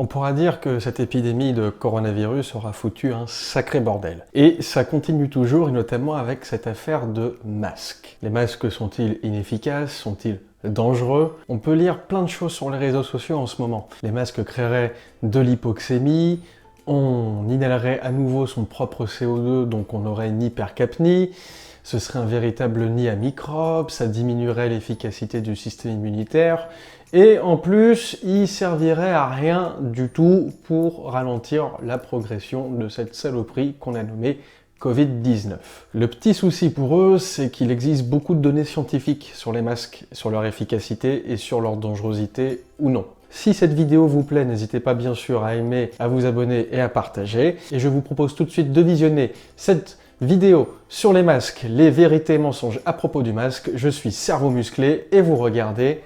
On pourra dire que cette épidémie de coronavirus aura foutu un sacré bordel. Et ça continue toujours, et notamment avec cette affaire de masques. Les masques sont-ils inefficaces? Sont-ils dangereux? On peut lire plein de choses sur les réseaux sociaux en ce moment. Les masques créeraient de l'hypoxémie, on inhalerait à nouveau son propre CO2, donc on aurait une hypercapnie, ce serait un véritable nid à microbes, ça diminuerait l'efficacité du système immunitaire, et en plus, il servirait à rien du tout pour ralentir la progression de cette saloperie qu'on a nommée Covid-19. Le petit souci pour eux, c'est qu'il existe beaucoup de données scientifiques sur les masques, sur leur efficacité et sur leur dangerosité ou non. Si cette vidéo vous plaît, n'hésitez pas bien sûr à aimer, à vous abonner et à partager. Et je vous propose tout de suite de visionner cette vidéo sur les masques, les vérités et mensonges à propos du masque. Je suis Cerveau Musclé et vous regardez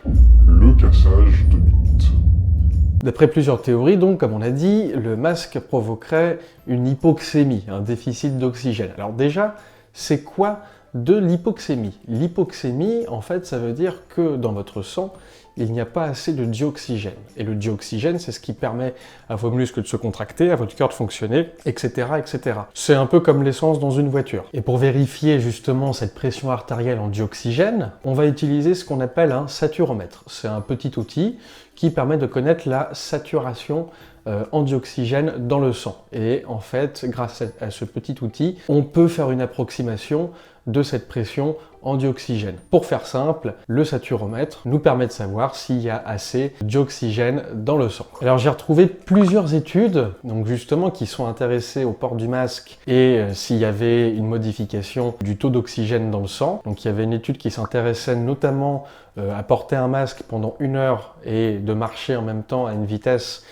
le cassage de mythes. D'après plusieurs théories, donc, comme on a dit, le masque provoquerait une hypoxémie, un déficit d'oxygène. Alors déjà, c'est quoi de l'hypoxémie? L'hypoxémie, en fait, ça veut dire que dans votre sang, il n'y a pas assez de dioxygène. Et le dioxygène, c'est ce qui permet à vos muscles de se contracter, à votre cœur de fonctionner, etc., etc. C'est un peu comme l'essence dans une voiture. Et pour vérifier justement cette pression artérielle en dioxygène, on va utiliser ce qu'on appelle un saturomètre. C'est un petit outil qui permet de connaître la saturation en dioxygène dans le sang. Et en fait, grâce à ce petit outil, on peut faire une approximation de cette pression en dioxygène. Pour faire simple, le saturomètre nous permet de savoir s'il y a assez d'oxygène dans le sang. Alors j'ai retrouvé plusieurs études, donc justement qui sont intéressées au port du masque et s'il y avait une modification du taux d'oxygène dans le sang. Donc il y avait une étude qui s'intéressait notamment à porter un masque pendant 1 heure et de marcher en même temps à une vitesse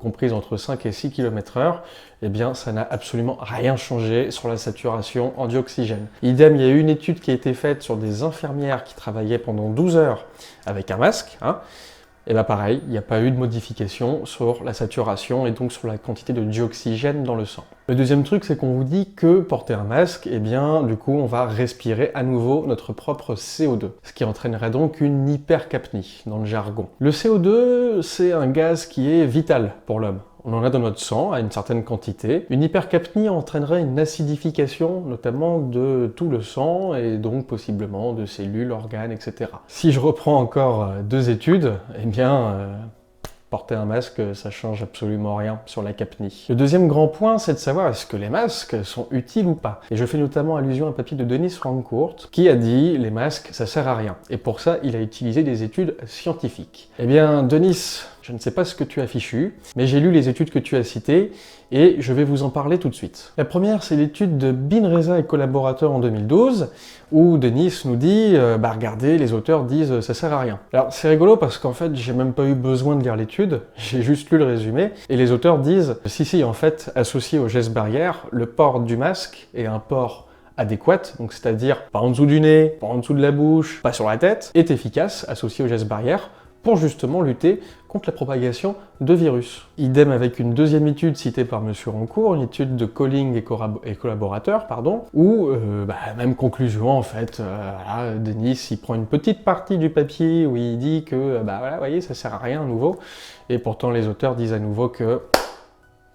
comprise entre 5 et 6 km/h, eh bien ça n'a absolument rien changé sur la saturation en dioxygène. Idem, il y a eu une étude qui a été faite sur des infirmières qui travaillaient pendant 12 heures avec un masque, et bien pareil, il n'y a pas eu de modification sur la saturation et donc sur la quantité de dioxygène dans le sang. Le deuxième truc, c'est qu'on vous dit que porter un masque, eh bien du coup on va respirer à nouveau notre propre CO2, ce qui entraînerait donc une hypercapnie dans le jargon. Le CO2, c'est un gaz qui est vital pour l'homme. On en a dans notre sang à une certaine quantité. Une hypercapnie entraînerait une acidification, notamment de tout le sang et donc possiblement de cellules, organes, etc. Si je reprends encore 2 études, eh bien porter un masque, ça change absolument rien sur la capnie. Le deuxième grand point, c'est de savoir est-ce que les masques sont utiles ou pas. Et je fais notamment allusion à un papier de Dennis Rancourt qui a dit les masques, ça sert à rien. Et pour ça, il a utilisé des études scientifiques. Eh bien, Denis, je ne sais pas ce que tu as fichu, mais j'ai lu les études que tu as citées et je vais vous en parler tout de suite. La première, c'est l'étude de Bin Reza et collaborateurs en 2012, où Denis nous dit regardez, les auteurs disent ça sert à rien. Alors c'est rigolo parce qu'en fait, j'ai même pas eu besoin de lire l'étude, j'ai juste lu le résumé, et les auteurs disent si, en fait, associé au geste barrière, le port du masque est un port adéquate, donc c'est-à-dire pas en dessous du nez, pas en dessous de la bouche, pas sur la tête, est efficace, associé au geste barrière, pour justement lutter contre la propagation de virus. Idem avec une deuxième étude citée par M. Rancourt, une étude de Colling et collaborateurs, où, même conclusion en fait, Denis il prend une petite partie du papier où il dit que, vous voyez, ça sert à rien à nouveau, et pourtant les auteurs disent à nouveau que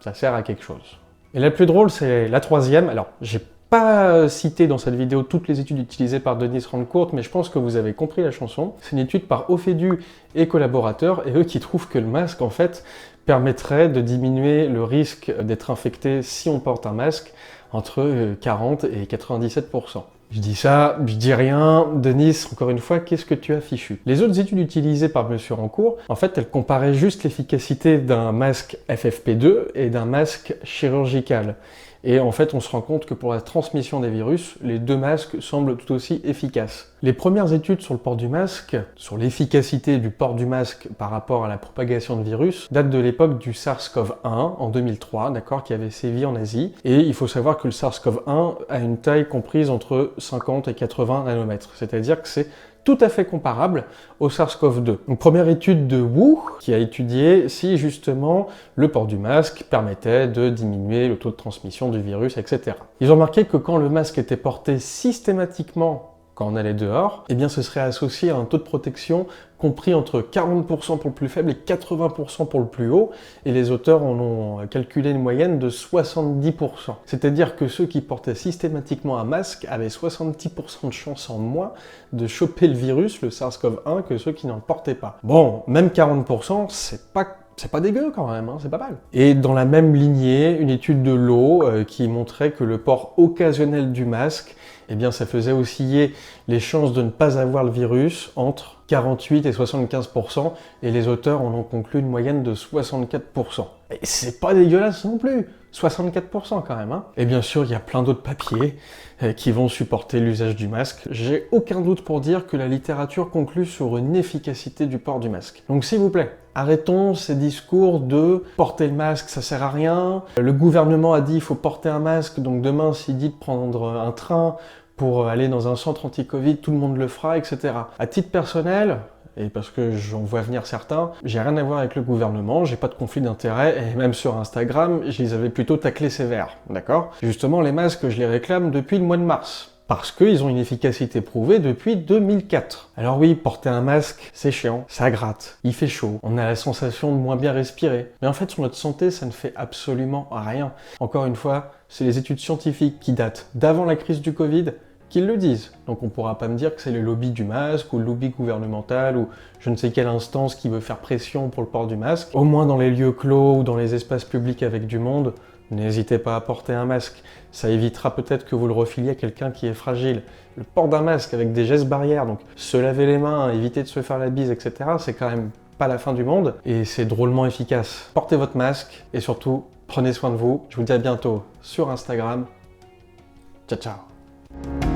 ça sert à quelque chose. Et la plus drôle, c'est la troisième. Alors, j'ai pas cité dans cette vidéo toutes les études utilisées par Dennis Rancourt, mais je pense que vous avez compris la chanson. C'est une étude par Ophédu et collaborateurs, et eux qui trouvent que le masque, en fait, permettrait de diminuer le risque d'être infecté si on porte un masque entre 40 et 97%. Je dis ça, je dis rien. Denis, encore une fois, qu'est-ce que tu as fichu? Les autres études utilisées par M. Rancourt, en fait, elles comparaient juste l'efficacité d'un masque FFP2 et d'un masque chirurgical. Et en fait, on se rend compte que pour la transmission des virus, les 2 masques semblent tout aussi efficaces. Les premières études sur le port du masque, sur l'efficacité du port du masque par rapport à la propagation de virus, datent de l'époque du SARS-CoV-1 en 2003, qui avait sévi en Asie. Et il faut savoir que le SARS-CoV-1 a une taille comprise entre 50 et 80 nanomètres, c'est-à-dire que c'est tout à fait comparable au SARS-CoV-2. Donc première étude de Wu qui a étudié si justement le port du masque permettait de diminuer le taux de transmission du virus, etc. Ils ont remarqué que quand le masque était porté systématiquement quand on allait dehors, eh bien ce serait associé à un taux de protection compris entre 40% pour le plus faible et 80% pour le plus haut, et les auteurs en ont calculé une moyenne de 70%. C'est-à-dire que ceux qui portaient systématiquement un masque avaient 70% de chance en moins de choper le virus, le SARS-CoV-1, que ceux qui n'en portaient pas. Bon, même 40%, c'est pas dégueu quand même, hein, c'est pas mal. Et dans la même lignée, une étude de l'eau qui montrait que le port occasionnel du masque, eh bien ça faisait osciller les chances de ne pas avoir le virus entre 48 et 75%, et les auteurs en ont conclu une moyenne de 64%. Et c'est pas dégueulasse non plus, 64% quand même, hein. Et bien sûr, il y a plein d'autres papiers qui vont supporter l'usage du masque. J'ai aucun doute pour dire que la littérature conclut sur une efficacité du port du masque. Donc s'il vous plaît, arrêtons ces discours de porter le masque, ça sert à rien. Le gouvernement a dit il faut porter un masque, donc demain s'il dit de prendre un train pour aller dans un centre anti-Covid, tout le monde le fera, etc. À titre personnel, et parce que j'en vois venir certains, j'ai rien à voir avec le gouvernement, j'ai pas de conflit d'intérêt, et même sur Instagram, je les avais plutôt taclés sévères, d'accord? Justement, les masques, je les réclame depuis le mois de mars. Parce qu'ils ont une efficacité prouvée depuis 2004. Alors oui, porter un masque, c'est chiant, ça gratte, il fait chaud, on a la sensation de moins bien respirer. Mais en fait, sur notre santé, ça ne fait absolument rien. Encore une fois, c'est les études scientifiques qui datent d'avant la crise du Covid qu'ils le disent. Donc on pourra pas me dire que c'est le lobby du masque ou le lobby gouvernemental ou je ne sais quelle instance qui veut faire pression pour le port du masque. Au moins dans les lieux clos ou dans les espaces publics avec du monde, n'hésitez pas à porter un masque. Ça évitera peut-être que vous le refiliez à quelqu'un qui est fragile. Le port d'un masque avec des gestes barrières, donc se laver les mains, éviter de se faire la bise, etc., c'est quand même pas la fin du monde et c'est drôlement efficace. Portez votre masque et surtout, prenez soin de vous. Je vous dis à bientôt sur Instagram. Ciao, ciao.